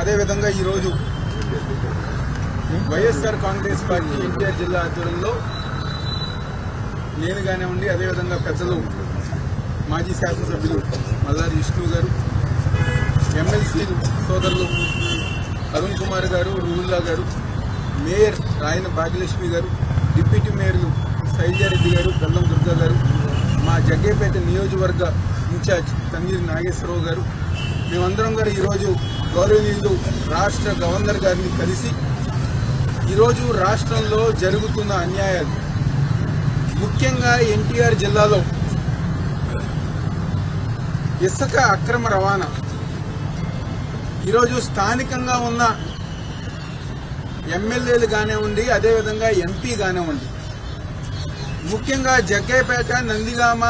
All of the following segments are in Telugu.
అదేవిధంగా ఈరోజు వైఎస్ఆర్ కాంగ్రెస్ పార్టీ ఎన్టీఆర్ జిల్లా ఆధ్వర్యంలో నేను కానివ్వండి, అదేవిధంగా పెద్దలు మాజీ శాసనసభ్యులు మల్లారి విష్ణు గారు, ఎమ్మెల్సీలు సోదరులు అరుణ్ కుమార్ గారు, రూహుల్లా గారు, మేయర్ రాయన భాగ్యలక్ష్మి గారు, డిప్యూటీ మేయర్లు శైలజారెడ్డి గారు, బెల్లం దుర్గా గారు, మా జగ్గేపేట నియోజకవర్గ ఇన్ఛార్జ్ తన్నీరు నాగేశ్వరరావు గారు, మేమందరం గారు ఈరోజు గౌరవనీయులు రాష్ట్ర గవర్నర్ గారిని కలిసి ఈరోజు రాష్ట్రంలో జరుగుతున్న అన్యాయాలు, ముఖ్యంగా ఎన్టీఆర్ జిల్లాలో ఇసుక అక్రమ రవాణా, ఈరోజు స్థానికంగా ఉన్న ఎమ్మెల్యేలు కానివ్వండి, అదేవిధంగా ఎంపీ కానివ్వండి, ముఖ్యంగా జగ్గేపేట, నందిగామ,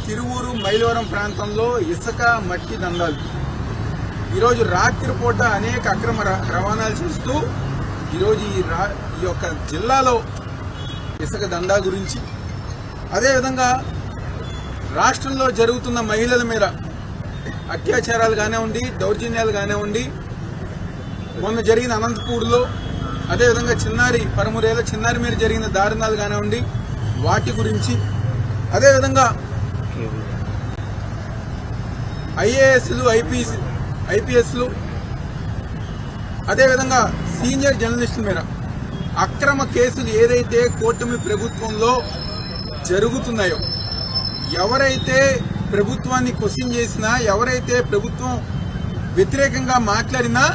తిరువూరు, మైలవరం ప్రాంతంలో ఇసుక మట్టి దందాలు, ఈరోజు రాత్రిపూట అనేక అక్రమ రవాణాలు చేస్తూ ఈరోజు ఈ యొక్క జిల్లాలో ఇసుక దందా గురించి, అదేవిధంగా రాష్ట్రంలో జరుగుతున్న మహిళల మీద అత్యాచారాలు కానివ్వండి, దౌర్జన్యాలు కానివ్వండి, మొన్న జరిగిన అనంతపూర్లో, అదేవిధంగా పరమూరేళ్ళ చిన్నారి మీద జరిగిన దారుణాలు కానివ్వండి, వాటి గురించి, అదేవిధంగా ఐఏఎస్లు, ఐపీఎస్లు, అదేవిధంగా సీనియర్ జర్నలిస్టుల మీద అక్రమ కేసులు ఏదైతే కూటమి ప్రభుత్వంలో జరుగుతున్నాయో, ఎవరైతే ప్రభుత్వాన్ని క్వశ్చన్ చేసినా, ఎవరైతే ప్రభుత్వం వ్యతిరేకంగా మాట్లాడినా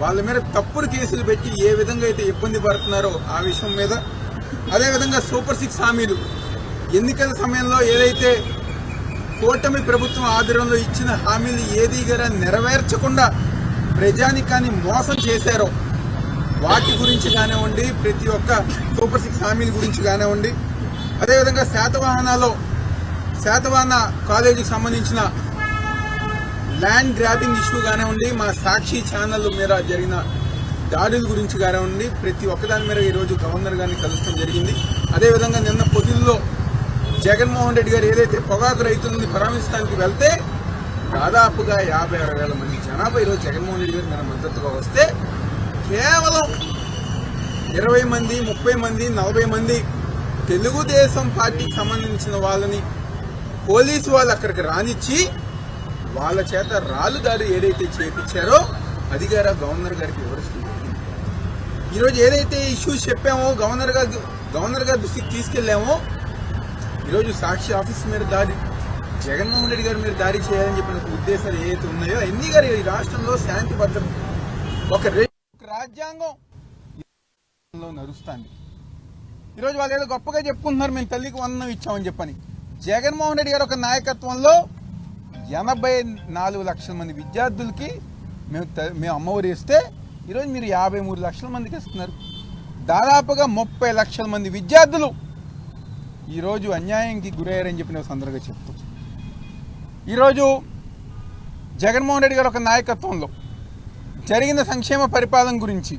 వాళ్ళ మీద తప్పుడు కేసులు పెట్టి ఏ విధంగా అయితే ఇబ్బంది పడుతున్నారో ఆ విషయం మీద, అదేవిధంగా సూపర్ 6 హామీలు, ఎన్నికల సమయంలో ఏదైతే కూటమి ప్రభుత్వం ఆధ్వర్యంలో ఇచ్చిన హామీలు ఏది కూడా నెరవేర్చకుండా ప్రజానికాన్ని మోసం చేశారో వాటి గురించి కానివ్వండి, ప్రతి ఒక్క సూపర్ 6 హామీల గురించి కానివ్వండి, అదేవిధంగా శాతవాహన కాలేజీకి సంబంధించిన ల్యాండ్ గ్రాబింగ్ ఇష్యూ కానివ్వండి, మా సాక్షి ఛానల్ మీద జరిగిన దాడుల గురించి కానివ్వండి, ప్రతి ఒక్కదాని మీద ఈరోజు గవర్నర్ గారిని కలవడం జరిగింది. అదేవిధంగా నిన్న పొద్దుల్లో జగన్మోహన్ రెడ్డి గారు ఏదైతే పొగాకు రైతులని పరామర్శించడానికి వెళ్తే దాదాపుగా 56,000 మంది జనాభా ఈరోజు జగన్మోహన్ రెడ్డి గారు మన మద్దతుగా వస్తే కేవలం 20 మంది, 30 మంది, 40 మంది తెలుగుదేశం పార్టీకి సంబంధించిన వాళ్ళని పోలీసు వాళ్ళు అక్కడికి రానిచ్చి వాళ్ళ చేత రాళ్ళు దాడి ఏదైతే చేపించారో అది గారా గవర్నర్ గారికి వివరిస్తుంది. ఈరోజు ఏదైతే ఇష్యూస్ చెప్పామో గవర్నర్ గారి దృష్టికి తీసుకెళ్లామో, ఈరోజు సాక్షి ఆఫీస్ మీద దాడి, జగన్మోహన్ రెడ్డి గారి మీద దాడి చేయాలని చెప్పిన ఉద్దేశాలు ఏవైతే ఉన్నాయో అన్ని గారు ఈ రాష్ట్రంలో శాంతి భద్రత ఒక రాజ్యాంగం నడుస్తుంది. ఈరోజు వాళ్ళు ఏదో గొప్పగా చెప్పుకుంటున్నారు, మేము తల్లికి వందనం ఇచ్చామని చెప్పని. జగన్మోహన్ రెడ్డి గారు ఒక నాయకత్వంలో 84 లక్షల మంది విద్యార్థులకి మేము అమ్మఒడి ఇస్తే ఈరోజు మీరు 53 లక్షల మందికి ఇస్తున్నారు. దాదాపుగా 30 లక్షల మంది విద్యార్థులు ఈరోజు అన్యాయంకి గురయ్యారని చెప్పి నేను సందర్భంగా చెప్తూ, ఈరోజు జగన్మోహన్ రెడ్డి గారు ఒక నాయకత్వంలో జరిగిన సంక్షేమ పరిపాలన గురించి,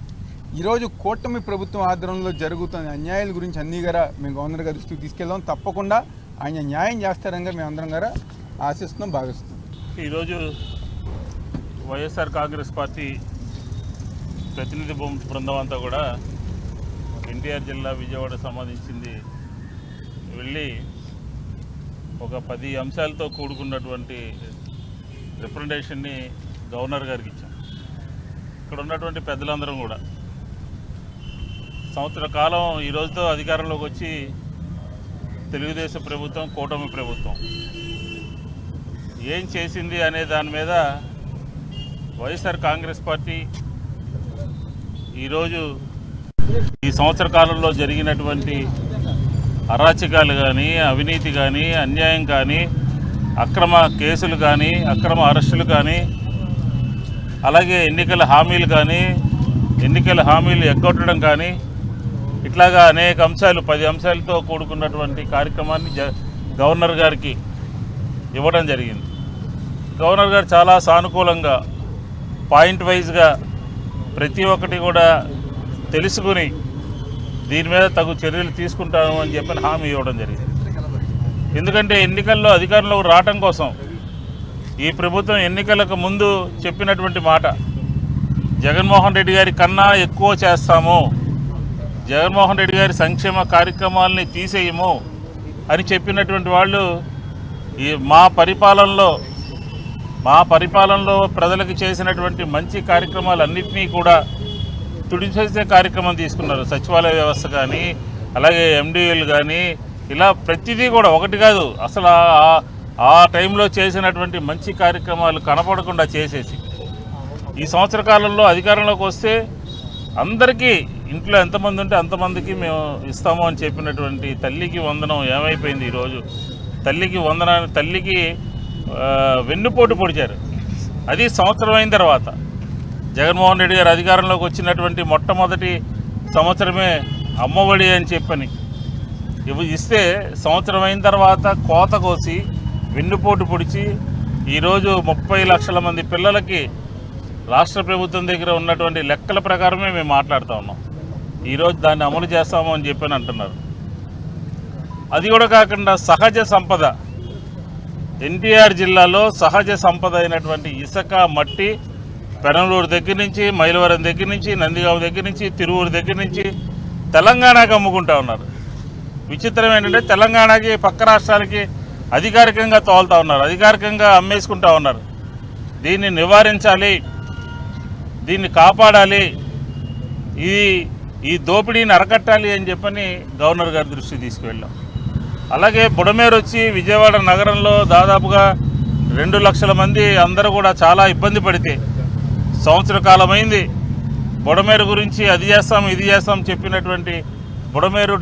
ఈరోజు కూటమి ప్రభుత్వం ఆధ్వర్యంలో జరుగుతున్న అన్యాయాల గురించి అన్నీ గారా మేము గవర్నర్ గారి దృష్టికి తీసుకెళ్దాం. తప్పకుండా ఆయన న్యాయం చేస్తారని మేము అందరం గారా ఆశిస్తున్నాం, భావిస్తున్నాం. ఈరోజు వైఎస్ఆర్ కాంగ్రెస్ పార్టీ ప్రతినిధి బృందం అంతా కూడా ఎన్టీఆర్ జిల్లా విజయవాడ సంబంధించింది వెళ్ళి ఒక 10 అంశాలతో కూడుకున్నటువంటి రిప్రజెంటేషన్ని గవర్నర్ గారికి ఇచ్చాం. ఇక్కడ ఉన్నటువంటి పెద్దలందరం కూడా సంవత్సర కాలం ఈ రోజుతో అధికారంలోకి వచ్చి తెలుగుదేశం ప్రభుత్వం, కూటమి ప్రభుత్వం ఏం చేసింది అనే దాని మీద వైఎస్ఆర్ కాంగ్రెస్ పార్టీ ఈరోజు ఈ సంవత్సర కాలంలో జరిగినటువంటి అరాచకాలు కానీ, అవినీతి కానీ, అన్యాయం కానీ, అక్రమ కేసులు కానీ, అక్రమ అరెస్టులు కానీ, అలాగే ఎన్నికల హామీలు ఎగ్గొట్టడం కానీ, ఇట్లాగా అనేక అంశాలు 10 అంశాలతో కూడుకున్నటువంటి కార్యక్రమాన్ని గవర్నర్ గారికి ఇవ్వడం జరిగింది. గవర్నర్ గారు చాలా సానుకూలంగా పాయింట్ వైజ్గా ప్రతి ఒక్కటి కూడా తెలుసుకుని దీని మీద తగు చర్యలు తీసుకుంటాము అని చెప్పి హామీ ఇవ్వడం జరిగింది. ఎందుకంటే ఎన్నికల్లో అధికారంలోకి రావడం కోసం ఈ ప్రభుత్వం ఎన్నికలకు ముందు చెప్పినటువంటి మాట జగన్మోహన్ రెడ్డి గారి కన్నా ఎక్కువ చేస్తాము, జగన్మోహన్ రెడ్డి గారి సంక్షేమ కార్యక్రమాలని తీసేయము అని చెప్పినటువంటి వాళ్ళు ఈ మా పరిపాలనలో ప్రజలకు చేసినటువంటి మంచి కార్యక్రమాలన్నింటినీ కూడా తుడిచేసే కార్యక్రమం తీసుకున్నారు. సచివాలయ వ్యవస్థ కానీ, అలాగే ఎండిఎల్ కానీ, ఇలా ప్రతిదీ కూడా ఒకటి కాదు, అసలు ఆ టైంలో చేసినటువంటి మంచి కార్యక్రమాలు కనపడకుండా చేసేసి ఈ సంవత్సర కాలంలో అధికారంలోకి వస్తే అందరికీ ఇంట్లో ఎంతమంది ఉంటే అంతమందికి మేము ఇస్తాము అని చెప్పినటువంటి తల్లికి వందనం ఏమైపోయింది? ఈరోజు తల్లికి వెన్నుపోటు పొడిచారు. అది సంవత్సరం అయిన తర్వాత జగన్మోహన్ రెడ్డి గారు అధికారంలోకి వచ్చినటువంటి మొట్టమొదటి సంవత్సరమే అమ్మఒడి అని చెప్పని ఇస్తే సంవత్సరం అయిన తర్వాత కోత కోసి వెన్నుపోటు పొడిచి ఈరోజు 30 లక్షల మంది పిల్లలకి రాష్ట్ర ప్రభుత్వం దగ్గర ఉన్నటువంటి లెక్కల ప్రకారమే మేము మాట్లాడుతూ ఉన్నాం. ఈరోజు దాన్ని అమలు చేస్తాము అని చెప్పని అంటున్నారు. అది కూడా కాకుండా సహజ సంపద, ఎన్టీఆర్ జిల్లాలో సహజ సంపద అయినటువంటి ఇసుక, మట్టి పెనమలూరు దగ్గర నుంచి, మైలవరం దగ్గర నుంచి, నందిగామ దగ్గర నుంచి, తిరువూరు దగ్గర నుంచి తెలంగాణకి అమ్ముకుంటా ఉన్నారు. విచిత్రం ఏంటంటే తెలంగాణకి పక్క రాష్ట్రాలకి అధికారికంగా తోలుతూ ఉన్నారు, అధికారికంగా అమ్మేసుకుంటా ఉన్నారు. దీన్ని నివారించాలి, దీన్ని కాపాడాలి, ఈ దోపిడీని అరకట్టాలి అని చెప్పని గవర్నర్ గారి దృష్టికి తీసుకువెళ్ళాం. అలాగే బుడమేరు వచ్చి విజయవాడ నగరంలో దాదాపుగా 2 లక్షల మంది అందరూ కూడా చాలా ఇబ్బంది పడితే సంవత్సర కాలమైంది. బుడమేరు గురించి అది చేస్తాం ఇది చేస్తాం చెప్పినటువంటి బుడమేరు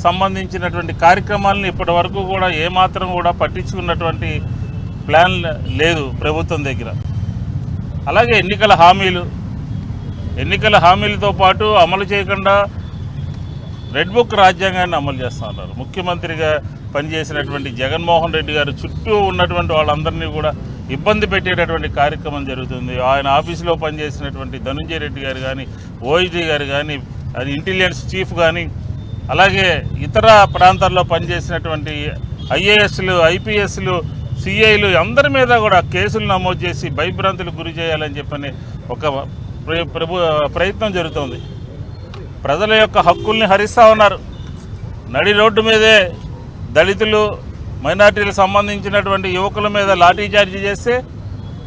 సంబంధించినటువంటి కార్యక్రమాలను ఇప్పటి వరకు కూడా ఏమాత్రం కూడా పట్టించుకున్నటువంటి ప్లాన్ లేదు ప్రభుత్వం దగ్గర. అలాగే ఎన్నికల హామీలతో పాటు అమలు చేయకుండా రెడ్ బుక్ రాజ్యాంగాన్ని అమలు చేస్తూ ఉన్నారు. ముఖ్యమంత్రిగా పనిచేసినటువంటి జగన్మోహన్ రెడ్డి గారు చుట్టూ ఉన్నటువంటి వాళ్ళందరినీ కూడా ఇబ్బంది పెట్టేటటువంటి కార్యక్రమం జరుగుతుంది. ఆయన ఆఫీసులో పనిచేసినటువంటి ధనుంజయ రెడ్డి గారు కానీ, ఓఐజీ గారు కానీ, అది ఇంటెలిజెన్స్ చీఫ్ కానీ, అలాగే ఇతర ప్రాంతాల్లో పనిచేసినటువంటి ఐఏఎస్లు, ఐపీఎస్లు, సిఐలు అందరి మీద కూడా కేసులు నమోదు చేసి భయభ్రాంతులకు గురి చేయాలని చెప్పని ఒక ప్రయత్నం జరుగుతుంది. ప్రజల యొక్క హక్కుల్ని హరిస్తూ ఉన్నారు. నడి రోడ్డు మీదే దళితులు, మైనార్టీలకు సంబంధించినటువంటి యువకుల మీద లాఠీచార్జీ చేస్తే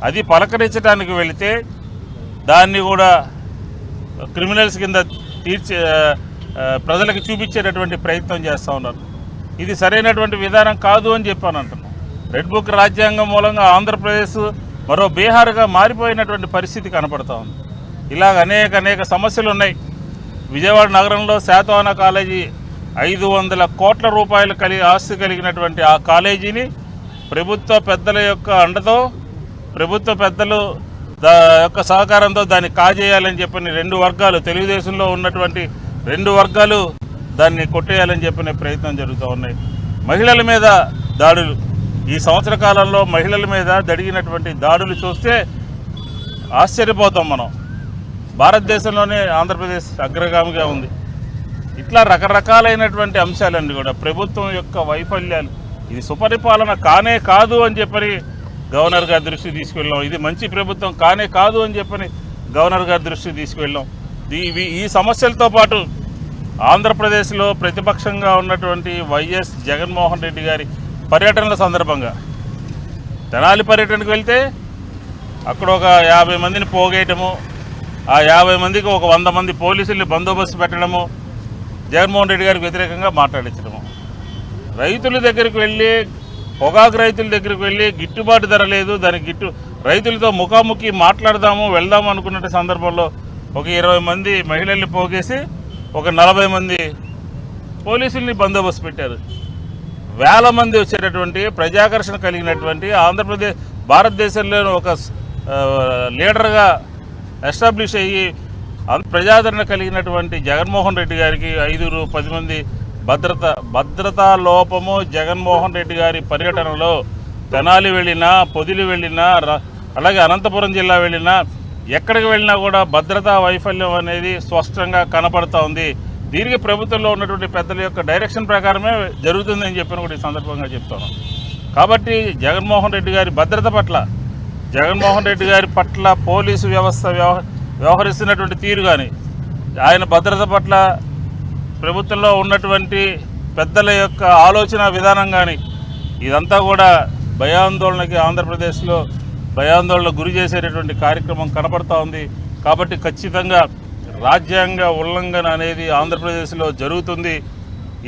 అది పలకరించడానికి వెళితే దాన్ని కూడా క్రిమినల్స్ కింద ప్రజలకు చూపించేటటువంటి ప్రయత్నం చేస్తూ ఉన్నారు. ఇది సరైనటువంటి విధానం కాదు అని చెప్పాను అంటున్నాను. రెడ్ బుక్ రాజ్యాంగం మూలంగా ఆంధ్రప్రదేశ్ మరో బీహార్గా మారిపోయినటువంటి పరిస్థితి కనపడతా ఉంది. ఇలాగ అనేక సమస్యలు ఉన్నాయి. విజయవాడ నగరంలో శాతవాహన కాలేజీ 500 కోట్ల రూపాయలు ఆస్తి కలిగినటువంటి ఆ కాలేజీని ప్రభుత్వ పెద్దల యొక్క అండతో, ప్రభుత్వ పెద్దలు యొక్క సహకారంతో దాన్ని కాజేయాలని చెప్పని 2 వర్గాలు, తెలుగుదేశంలో ఉన్నటువంటి 2 వర్గాలు దాన్ని కొట్టేయాలని చెప్పిన ప్రయత్నం జరుగుతూ ఉన్నాయి. మహిళల మీద దాడులు, ఈ సంవత్సర కాలంలో మహిళల మీద జరిగినటువంటి దాడులు చూస్తే ఆశ్చర్యపోతాం మనం. భారతదేశంలోనే ఆంధ్రప్రదేశ్ అగ్రగామిగా ఉంది. ఇట్లా రకరకాలైనటువంటి అంశాలన్నీ కూడా ప్రభుత్వం యొక్క వైఫల్యాలు, ఇది సుపరిపాలన కానే కాదు అని చెప్పని గవర్నర్ గారి దృష్టికి తీసుకెళ్ళాం. ఇది మంచి ప్రభుత్వం కానే కాదు అని చెప్పని గవర్నర్ గారి దృష్టికి తీసుకెళ్ళాం. ఈ సమస్యలతో పాటు ఆంధ్రప్రదేశ్లో ప్రతిపక్షంగా ఉన్నటువంటి వైఎస్ జగన్మోహన్ రెడ్డి గారి పర్యటనల సందర్భంగా తెనాలి పర్యటనకు వెళ్తే అక్కడ ఒక 50 మందిని పోగేయటము, ఆ 50 మందికి ఒక 100 మంది పోలీసుల్ని బందోబస్తు పెట్టడము, జగన్మోహన్ రెడ్డి గారికి వ్యతిరేకంగా మాట్లాడించడము. రైతుల దగ్గరికి వెళ్ళి, పొగాకు రైతుల దగ్గరికి వెళ్ళి గిట్టుబాటు ధర లేదు, దానికి రైతులతో ముఖాముఖి మాట్లాడదాము వెళ్దాము అనుకున్న సందర్భంలో ఒక 20 మంది మహిళల్ని పోగేసి ఒక 40 మంది పోలీసుల్ని బందోబస్తు పెట్టారు. వేల మంది వచ్చేటటువంటి ప్రజాకర్షణ కలిగినటువంటి ఆంధ్రప్రదేశ్ భారతదేశంలోని ఒక లీడర్గా ఎస్టాబ్లిష్ అయ్యి ప్రజాదరణ కలిగినటువంటి జగన్మోహన్ రెడ్డి గారికి 5-10 మంది భద్రతా లోపము జగన్మోహన్ రెడ్డి గారి పర్యటనలో తెనాలి వెళ్ళినా, పొదిలి వెళ్ళినా, అలాగే అనంతపురం జిల్లా వెళ్ళినా, ఎక్కడికి వెళ్ళినా కూడా భద్రతా వైఫల్యం అనేది స్పష్టంగా కనపడుతూ ఉంది. దీనికి ప్రభుత్వంలో ఉన్నటువంటి పెద్దల యొక్క డైరెక్షన్ ప్రకారమే జరుగుతుందని చెప్పిన కూడా ఈ సందర్భంగా చెప్తాను. కాబట్టి జగన్మోహన్ రెడ్డి గారి భద్రత పట్ల జగన్మోహన్ రెడ్డి గారి పట్ల పోలీసు వ్యవస్థ వ్యవహరిస్తున్నటువంటి తీరు కానీ, ఆయన భద్రత పట్ల ప్రభుత్వంలో ఉన్నటువంటి పెద్దల యొక్క ఆలోచన విధానం కానీ, ఇదంతా కూడా భయాందోళనకి ఆంధ్రప్రదేశ్లో భయాందోళన గురి చేసేటటువంటి కార్యక్రమం కనపడతా ఉంది. కాబట్టి ఖచ్చితంగా రాజ్యాంగ ఉల్లంఘన అనేది ఆంధ్రప్రదేశ్లో జరుగుతుంది.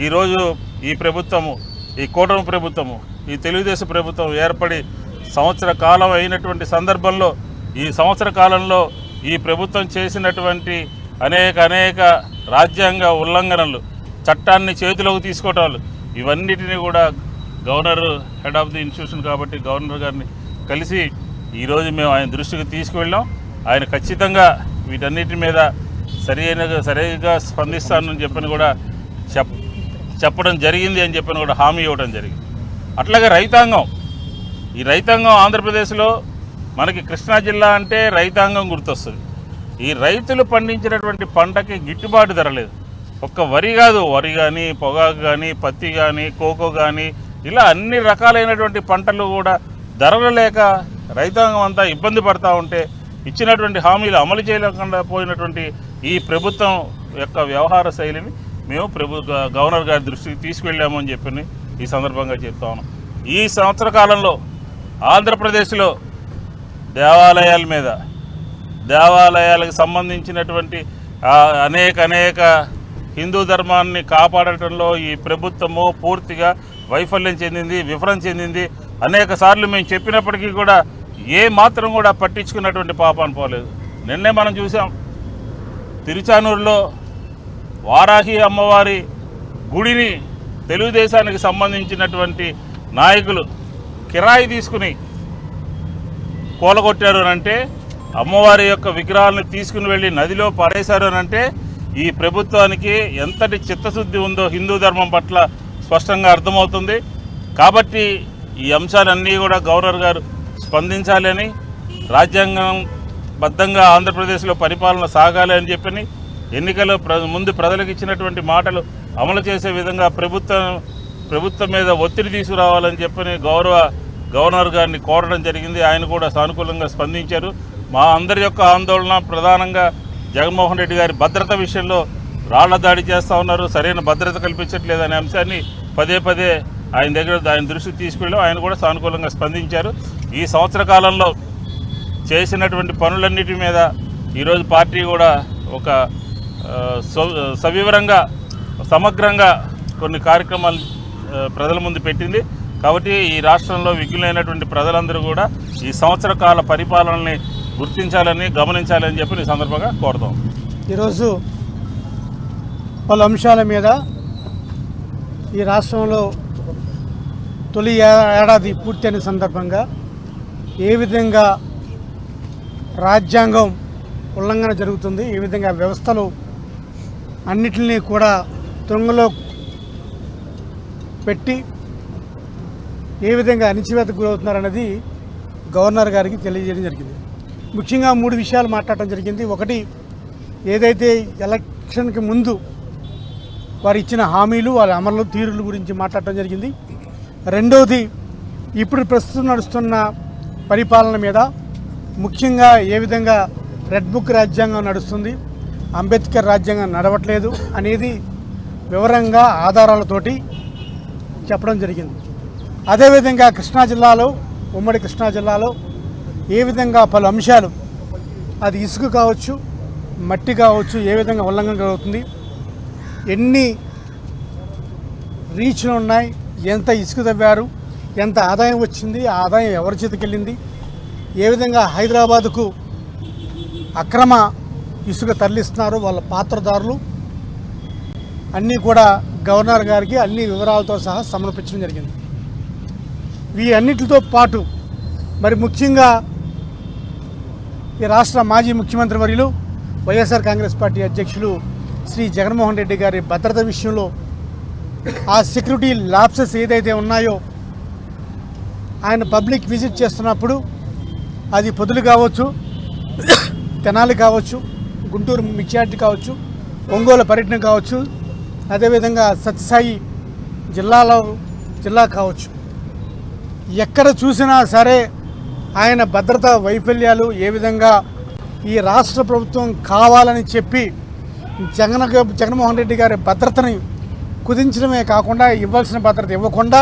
ఈరోజు ఈ ప్రభుత్వము, ఈ కూటమి ప్రభుత్వము, ఈ తెలుగుదేశం ప్రభుత్వం ఏర్పడి సంవత్సర కాలం అయినటువంటి సందర్భంలో, ఈ సంవత్సర కాలంలో ఈ ప్రభుత్వం చేసినటువంటి అనేక రాజ్యాంగ ఉల్లంఘనలు, చట్టాన్ని చేతిలోకి తీసుకోవటాలు, ఇవన్నిటినీ కూడా governor head of the institution కాబట్టి గవర్నర్ గారిని కలిసి ఈరోజు మేము ఆయన దృష్టికి తీసుకువెళ్ళాం. ఆయన ఖచ్చితంగా వీటన్నిటి మీద సరిగా స్పందిస్తానని చెప్పని కూడా చెప్పడం జరిగింది అని చెప్పని కూడా హామీ ఇవ్వడం జరిగింది. అట్లాగే రైతాంగం, ఈ రైతాంగం ఆంధ్రప్రదేశ్లో మనకి కృష్ణా జిల్లా అంటే రైతాంగం గుర్తొస్తుంది. ఈ రైతులు పండించినటువంటి పంటకి గిట్టుబాటు ధర లేదు. ఒక్క వరి కాదు, వరి కానీ, పొగాకు కానీ, పత్తి కానీ, కోకో కానీ, ఇలా అన్ని రకాలైనటువంటి పంటలు కూడా ధరలు లేక రైతాంగం అంతా ఇబ్బంది పడతా ఉంటే, ఇచ్చినటువంటి హామీలు అమలు చేయలేకుండా పోయినటువంటి ఈ ప్రభుత్వం యొక్క వ్యవహార శైలిని మేము గవర్నర్ గారి దృష్టికి తీసుకెళ్ళామని చెప్పి ఈ సందర్భంగా చెప్తా ఉన్నాం. ఈ సంవత్సర కాలంలో ఆంధ్రప్రదేశ్లో దేవాలయాల మీద, దేవాలయాలకు సంబంధించినటువంటి అనేక హిందూ ధర్మాన్ని కాపాడటంలో ఈ ప్రభుత్వము పూర్తిగా వైఫల్యం చెందింది, విఫలం చెందింది. అనేక సార్లు మేము చెప్పినప్పటికీ కూడా ఏ మాత్రం కూడా పట్టించుకున్నటువంటి పాపాన్ని పోలేదు. నిన్నే మనం చూసాం, తిరుచానూరులో వారాహి అమ్మవారి గుడిని తెలుగుదేశానికి సంబంధించినటువంటి నాయకులు కిరాయి తీసుకుని కూలగొట్టారు అనంటే, అమ్మవారి యొక్క విగ్రహాలను తీసుకుని వెళ్ళి నదిలో పడేశారు అనంటే ఈ ప్రభుత్వానికి ఎంతటి చిత్తశుద్ధి ఉందో హిందూ ధర్మం పట్ల స్పష్టంగా అర్థమవుతుంది. కాబట్టి ఈ అంశాలన్నీ కూడా గవర్నర్ గారు స్పందించాలని, రాజ్యాంగం బద్ధంగా ఆంధ్రప్రదేశ్లో పరిపాలన సాగాలి అని చెప్పని, ఎన్నికల ముందు ప్రజలకు ఇచ్చినటువంటి మాటలు అమలు చేసే విధంగా ప్రభుత్వం మీద ఒత్తిడి తీసుకురావాలని చెప్పని గవర్నర్ గారిని కోరడం జరిగింది. ఆయన కూడా సానుకూలంగా స్పందించారు. మా అందరి యొక్క ఆందోళన ప్రధానంగా జగన్మోహన్ రెడ్డి గారి భద్రత విషయంలో రాళ్ల దాడి చేస్తూ ఉన్నారు, సరైన భద్రత కల్పించట్లేదు అనే అంశాన్ని పదే ఆయన దృష్టికి తీసుకెళ్ళాం. ఆయన కూడా సానుకూలంగా స్పందించారు. ఈ సంవత్సర కాలంలో చేసినటువంటి పనులన్నిటి మీద ఈరోజు పార్టీ కూడా ఒక సవివరంగా, సమగ్రంగా కొన్ని కార్యక్రమాలు ప్రజల ముందు పెట్టింది. కాబట్టి ఈ రాష్ట్రంలో విఘ్నులైనటువంటి ప్రజలందరూ కూడా ఈ సంవత్సర కాల పరిపాలనని గుర్తించాలని, గమనించాలని చెప్పి ఈ సందర్భంగా కోరుతాం. ఈరోజు పలు అంశాల మీద ఈ రాష్ట్రంలో తొలి ఏడాది పూర్తయిన సందర్భంగా ఏ విధంగా రాజ్యాంగం ఉల్లంఘన జరుగుతుంది, ఏ విధంగా వ్యవస్థలు అన్నిటినీ కూడా తుంగలో పెట్టి ఏ విధంగా అణిచివేతకు గురవుతున్నారన్నది గవర్నర్ గారికి తెలియజేయడం జరిగింది. ముఖ్యంగా 3 విషయాలు మాట్లాడటం జరిగింది. ఒకటి, ఏదైతే ఎలక్షన్కి ముందు వారు ఇచ్చిన హామీలు, వాళ్ళ అమలు తీరుల గురించి మాట్లాడటం జరిగింది. రెండవది, ఇప్పుడు ప్రస్తుతం నడుస్తున్న పరిపాలన మీద, ముఖ్యంగా ఏ విధంగా రెడ్ బుక్ రాజ్యాంగం నడుస్తుంది, అంబేద్కర్ రాజ్యాంగం నడవట్లేదు అనేది వివరంగా ఆధారాలతోటి చెప్పడం జరిగింది. అదేవిధంగా కృష్ణా జిల్లాలో, ఉమ్మడి కృష్ణా జిల్లాలో ఏ విధంగా పలు అంశాలు, అది ఇసుక కావచ్చు, మట్టి కావచ్చు, ఏ విధంగా ఉల్లంఘన జరుగుతుంది, ఎన్ని రీచ్లు ఉన్నాయి, ఎంత ఇసుక తవ్వారు, ఎంత ఆదాయం వచ్చింది, ఆ ఆదాయం ఎవరి చేతికి వెళ్ళింది, ఏ విధంగా హైదరాబాదుకు అక్రమ ఇసుక తరలిస్తున్నారు వాళ్ళ పాత్రదారులు, అన్నీ కూడా గవర్నర్ గారికి అన్ని వివరాలతో సహా సమర్పించడం జరిగింది. వీటన్నిటితో పాటు మరి ముఖ్యంగా ఈ రాష్ట్ర మాజీ ముఖ్యమంత్రి వర్యులు, వైఎస్ఆర్ కాంగ్రెస్ పార్టీ అధ్యక్షులు శ్రీ జగన్మోహన్ రెడ్డి గారి భద్రత విషయంలో ఆ సెక్యూరిటీ ల్యాప్సెస్ ఏదైతే ఉన్నాయో, ఆయన పబ్లిక్ విజిట్ చేస్తున్నప్పుడు అది పొదులు కావచ్చు, తెనాలి కావచ్చు, గుంటూరు మిర్చియార్టీ కావచ్చు, ఒంగోలు పర్యటన కావచ్చు, అదేవిధంగా సత్యసాయి జిల్లా కావచ్చు, ఎక్కడ చూసినా సరే ఆయన భద్రతా వైఫల్యాలు ఏ విధంగా ఈ రాష్ట్ర ప్రభుత్వం కావాలని చెప్పి జగన్మోహన్ రెడ్డి గారి భద్రతని కుదించడమే కాకుండా ఇవ్వాల్సిన భద్రత ఇవ్వకుండా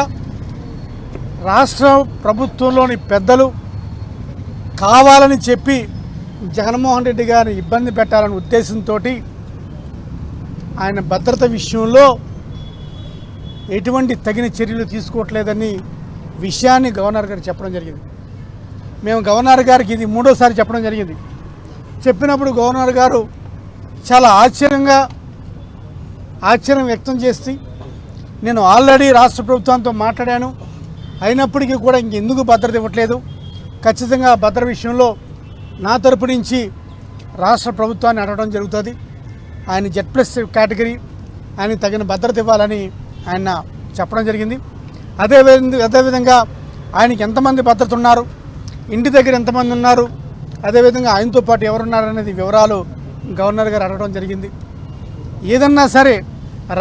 రాష్ట్ర ప్రభుత్వంలోని పెద్దలు కావాలని చెప్పి జగన్మోహన్ రెడ్డి గారిని ఇబ్బంది పెట్టాలనే ఉద్దేశంతో ఆయన భద్రత విషయంలో ఎటువంటి తగిన చర్యలు తీసుకోవట్లేదని విషయాన్ని గవర్నర్ గారు చెప్పడం జరిగింది. మేము గవర్నర్ గారికి ఇది మూడోసారి చెప్పడం జరిగింది. చెప్పినప్పుడు గవర్నర్ గారు చాలా ఆశ్చర్యం వ్యక్తం చేసి నేను ఆల్రెడీ రాష్ట్ర ప్రభుత్వంతో మాట్లాడాను, అయినప్పటికీ కూడా ఇంకెందుకు భద్రత ఇవ్వట్లేదు, ఖచ్చితంగా భద్రత విషయంలో నా తరపు నుంచి రాష్ట్ర ప్రభుత్వాన్ని అడగడం జరుగుతుంది, ఆయన Z+ కేటగిరీ ఆయన తగిన భద్రత ఇవ్వాలని ఆయన చెప్పడం జరిగింది. అదేవిధంగా ఆయనకి ఎంతమంది భద్రత ఉన్నారు, ఇంటి దగ్గర ఎంతమంది ఉన్నారు, అదేవిధంగా ఆయనతో పాటు ఎవరున్నారనేది వివరాలు గవర్నర్ గారు అడగడం జరిగింది. ఏదన్నా సరే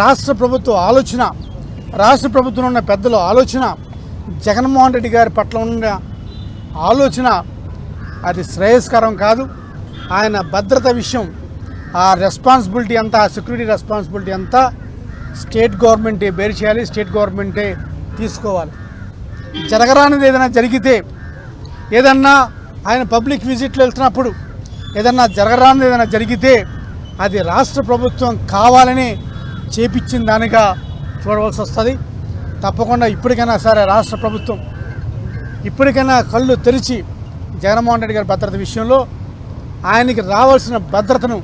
రాష్ట్ర ప్రభుత్వ ఆలోచన, రాష్ట్ర ప్రభుత్వంలో ఉన్న పెద్దల ఆలోచన, జగన్మోహన్ రెడ్డి గారి పట్ల ఉన్న ఆలోచన అది శ్రేయస్కరం కాదు. ఆయన భద్రత విషయం ఆ రెస్పాన్సిబిలిటీ అంతా, ఆ సెక్యూరిటీ రెస్పాన్సిబిలిటీ అంతా స్టేట్ గవర్నమెంటే బేర్ చేయాలి, స్టేట్ గవర్నమెంటే తీసుకోవాలి. జరగరానిది ఏదైనా జరిగితే, ఏదన్నా ఆయన పబ్లిక్ విజిట్లు వెళ్తున్నప్పుడు ఏదన్నా జరగరానిది ఏదైనా జరిగితే అది రాష్ట్ర ప్రభుత్వం కావాలని చేపించిన దానిగా చూడవలసి వస్తుంది. తప్పకుండా ఇప్పటికైనా సరే రాష్ట్ర ప్రభుత్వం ఇప్పటికైనా కళ్ళు తెరిచి జగన్మోహన్ రెడ్డి గారి భద్రత విషయంలో ఆయనకి రావాల్సిన భద్రతను,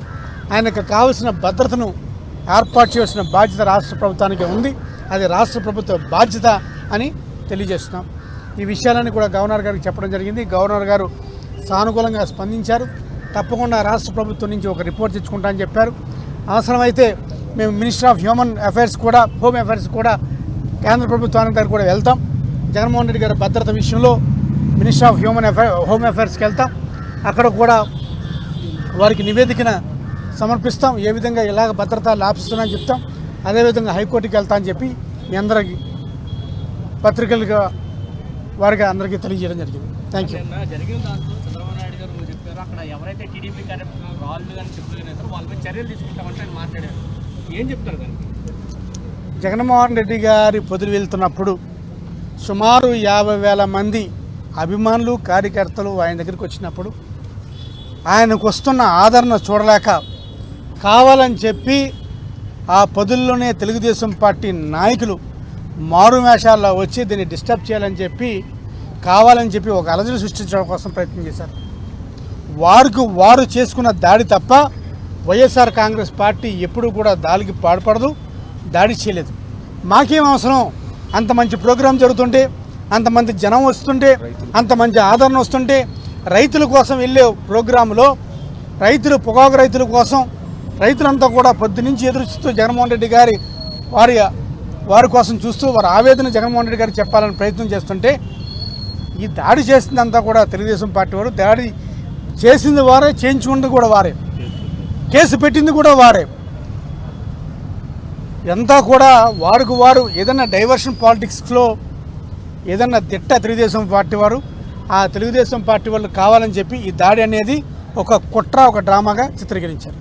ఆయనకు కావాల్సిన భద్రతను ఏర్పాటు చేసిన బాధ్యత రాష్ట్ర ప్రభుత్వానికి ఉంది. అది రాష్ట్ర ప్రభుత్వ బాధ్యత అని తెలియజేస్తున్నాం. ఈ విషయాలన్నీ కూడా గవర్నర్ గారికి చెప్పడం జరిగింది. గవర్నర్ గారు సానుకూలంగా స్పందించారు. తప్పకుండా రాష్ట్ర ప్రభుత్వం నుంచి ఒక రిపోర్ట్ తెచ్చుకుంటామని చెప్పారు. అవసరమైతే మేము మినిస్టర్ ఆఫ్ హోమ్ అఫైర్స్ కూడా కేంద్ర ప్రభుత్వానికి దగ్గర కూడా వెళ్తాం. జగన్మోహన్ రెడ్డి గారి భద్రత విషయంలో మినిస్టర్ ఆఫ్ హోమ్ అఫైర్స్కి వెళ్తాం. అక్కడ కూడా వారికి నివేదికను సమర్పిస్తాం. ఏ విధంగా ఇలాగ భద్రత లాభిస్తున్నామని చెప్తాం. అదేవిధంగా హైకోర్టుకి వెళ్తా అని చెప్పి మీ అందరికీ పత్రికలుగా వారిగా అందరికీ తెలియజేయడం జరిగింది. Thank you. జరిగిన దాంట్లో చంద్రబాబు నాయుడు గారు చెప్పారు, అక్కడ ఎవరైతే టీడీపీ కార్యక్రమాలు రాళ్ళు కానీ చెప్పులు కానీ వాళ్ళపై చర్యలు తీసుకుంటామంటే ఆయన మాట్లాడారు. ఏం చెప్తారు దానికి? జగన్మోహన్ రెడ్డి గారి పొదిలి వెళ్తున్నప్పుడు సుమారు 50,000 మంది అభిమానులు, కార్యకర్తలు ఆయన దగ్గరికి వచ్చినప్పుడు ఆయనకు వస్తున్న ఆదరణ చూడలేక కావాలని చెప్పి ఆ పొదుల్లోనే తెలుగుదేశం పార్టీ నాయకులు మారువేషాల్లో వచ్చి దీన్ని డిస్టర్బ్ చేయాలని చెప్పి కావాలని చెప్పి ఒక అలజడి సృష్టించడం కోసం ప్రయత్నం చేశారు. వారు చేసుకున్న దాడి తప్ప వైఎస్ఆర్ కాంగ్రెస్ పార్టీ ఎప్పుడూ కూడా దాడికి పాల్పడదు, దాడి చేయలేదు. మాకేం అవసరం? అంత మంచి ప్రోగ్రాం జరుగుతుంటే, అంతమంది జనం వస్తుంటే, అంత మంచి ఆదరణ వస్తుంటే, రైతుల కోసం వెళ్ళే ప్రోగ్రాంలో పొగాకు రైతుల కోసం రైతులంతా కూడా పొద్దునుంచి ఎదురుస్తూ జగన్మోహన్ రెడ్డి గారి వారి కోసం చూస్తూ వారి ఆవేదన జగన్మోహన్ రెడ్డి గారికి చెప్పాలని ప్రయత్నం చేస్తుంటే ఈ దాడి చేసిందంతా కూడా తెలుగుదేశం పార్టీ వారు. దాడి చేసింది వారే, చేయించుకుంది కూడా వారే, కేసు పెట్టింది కూడా వారే. అంతా కూడా వారు ఏదన్నా డైవర్షన్ పాలిటిక్స్లో ఏదన్నా దిట్ట తెలుగుదేశం పార్టీ వారు, ఆ తెలుగుదేశం పార్టీ వాళ్ళు కావాలని చెప్పి ఈ దాడి అనేది ఒక కుట్ర, ఒక డ్రామాగా చిత్రీకరించారు.